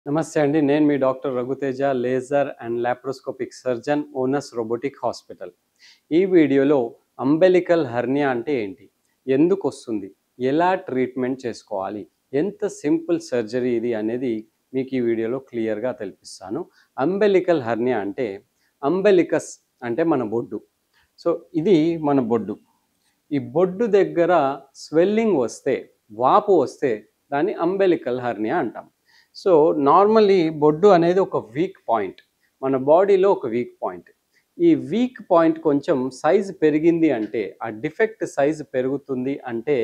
నమస్తే అండి. నేను మీ doctor Raghuteja, laser and laparoscopic surgeon, Onus robotic hospital. ఈ వీడియోలో అంబెలికల్ హెర్నియా అంటే ఏంటి? ఎందుకొస్తుంది? ఎలా ట్రీట్మెంట్ చేసుకోవాలి? ఎంత సింపుల్ సర్జరీ ఇది అనేది మీకు ఈ వీడియోలో క్లియర్‌గా తెలిపిస్తాను. అంబెలికల్ హెర్నియా అంటే అంబెలికస్ అంటే మన బొడ్డు. సో, ఇది మన బొడ్డు. ఈ బొడ్డు దగ్గర స్వెల్లింగ్ వస్తే, వాపు వస్తే దాన్ని అంబెలికల్ హెర్నియా అంటాం. సో నార్మల్లీ బొడ్డు అనేది ఒక వీక్ పాయింట్, మన బాడీలో ఒక వీక్ పాయింట్. ఈ వీక్ పాయింట్ కొంచెం సైజ్ పెరిగింది అంటే, ఆ డిఫెక్ట్ సైజ్ పెరుగుతుంది అంటే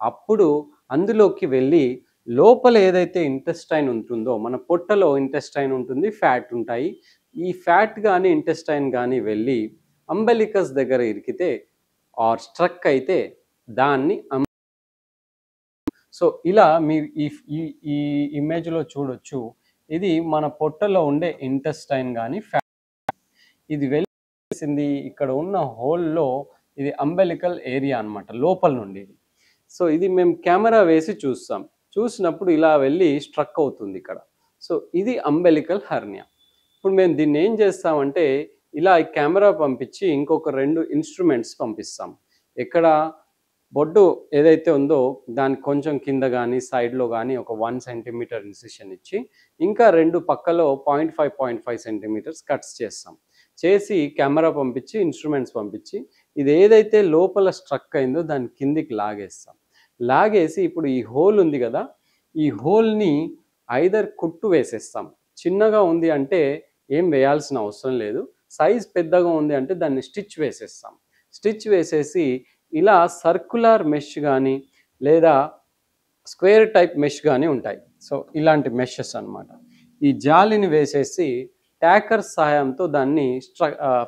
అప్పుడు అందులోకి వెళ్ళి లోపల ఏదైతే ఇంటెస్టైన్ ఉంటుందో, మన పొట్టలో ఇంటెస్టైన్ ఉంటుంది, ఫ్యాట్ ఉంటాయి. ఈ ఫ్యాట్ కానీ ఇంటెస్టైన్ కానీ వెళ్ళి అంబెలికస్ దగ్గర ఇరికితే ఆర్ స్ట్రక్ అయితే దాన్ని సో ఇలా మీరు ఈ ఈ ఈ ఇమేజ్లో చూడొచ్చు. ఇది మన పొట్టలో ఉండే ఇంటెస్టైన్ కానీ ఫ్యాట్, ఇది వెళ్ళేసింది ఇక్కడ ఉన్న హోల్లో. ఇది అంబెలికల్ ఏరియా అన్నమాట, లోపల నుండి. సో ఇది మేము కెమెరా వేసి చూస్తాం. చూసినప్పుడు ఇలా వెళ్ళి స్ట్రక్ అవుతుంది ఇక్కడ. సో ఇది అంబెలికల్ హెర్నియా. ఇప్పుడు మేము దీన్ని ఏం చేస్తామంటే, ఇలా కెమెరా పంపించి ఇంకొక 2 ఇన్స్ట్రుమెంట్స్ పంపిస్తాం. ఎక్కడ బొడ్డు ఏదైతే ఉందో దానికి కొంచెం కింద కానీ సైడ్లో కానీ ఒక 1 సెంటీమీటర్ ఇన్సిషన్ ఇచ్చి, ఇంకా 2 పక్కలో 0.5 సెంటీమీటర్స్ కట్స్ చేస్తాం. చేసి కెమెరా పంపించి ఇన్స్ట్రుమెంట్స్ పంపించి ఇది ఏదైతే లోపల స్ట్రక్ అయిందో దాన్ని కిందికి లాగేస్తాం. లాగేసి ఇప్పుడు ఈ హోల్ ఉంది కదా, ఈ హోల్ని ఐదర్ కుట్టు వేసేస్తాం. చిన్నగా ఉంది అంటే ఏం వేయాల్సిన అవసరం లేదు. సైజ్ పెద్దగా ఉంది అంటే దాన్ని స్టిచ్ వేసేస్తాం. స్టిచ్ వేసేసి ఇలా సర్క్యులర్ మెష్ కానీ లేదా స్క్వేర్ టైప్ మెష్ కానీ ఉంటాయి. సో ఇలాంటి మెషెస్ అన్నమాట. ఈ జాలిని వేసేసి ట్యాకర్స్ సహాయంతో దాన్ని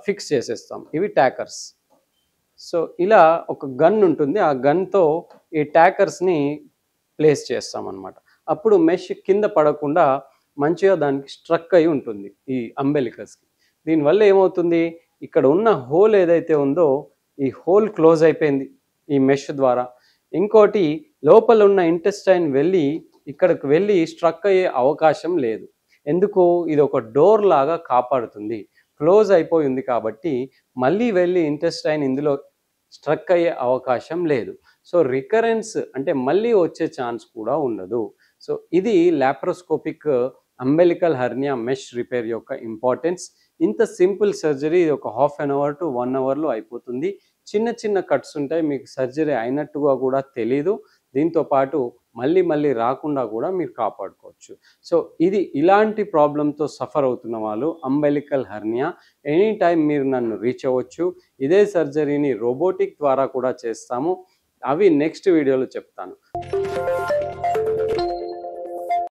ఫిక్స్ చేసేస్తాం. ఇవి ట్యాకర్స్. సో ఇలా ఒక గన్ ఉంటుంది, ఆ గన్తో ఈ ట్యాకర్స్ని ప్లేస్ చేస్తాం అన్నమాట. అప్పుడు మెష్ కింద పడకుండా మంచిగా దానికి స్ట్రక్ అయి ఉంటుంది ఈ అంబెలికస్కి. దీనివల్ల ఏమవుతుంది, ఇక్కడ ఉన్న హోల్ ఏదైతే ఉందో ఈ హోల్ క్లోజ్ అయిపోయింది ఈ మెష్ ద్వారా. ఇంకోటి లోపల ఉన్న ఇంటెస్టైన్ వెళ్ళి ఇక్కడికి వెళ్ళి స్ట్రక్ అయ్యే అవకాశం లేదు. ఎందుకు? ఇది ఒక డోర్ లాగా కాపాడుతుంది. క్లోజ్ అయిపోయింది కాబట్టి మళ్ళీ వెళ్ళి ఇంటెస్టైన్ ఇందులో స్ట్రక్ అయ్యే అవకాశం లేదు. సో రికరెన్స్ అంటే మళ్ళీ వచ్చే ఛాన్స్ కూడా ఉండదు. సో ఇది laparoscopic umbilical hernia mesh repair యొక్క ఇంపార్టెన్స్. ఇంత సింపుల్ సర్జరీ ఇది ఒక ½ an hour to 1 hourలో అయిపోతుంది. చిన్న చిన్న కట్స్ ఉంటాయి, మీకు సర్జరీ అయినట్టుగా కూడా తెలీదు. దీంతో పాటు మళ్ళీ మళ్ళీ రాకుండా కూడా మీరు కాపాడుకోవచ్చు. సో ఇది ఇలాంటి ప్రాబ్లంతో సఫర్ అవుతున్న వాళ్ళు అంబెలికల్ హెర్నియా ఎనీ టైం మీరు నన్ను రీచ్ అవ్వచ్చు. ఇదే సర్జరీని రోబోటిక్ ద్వారా కూడా చేస్తాము. అవి నెక్స్ట్ వీడియోలో చెప్తాను.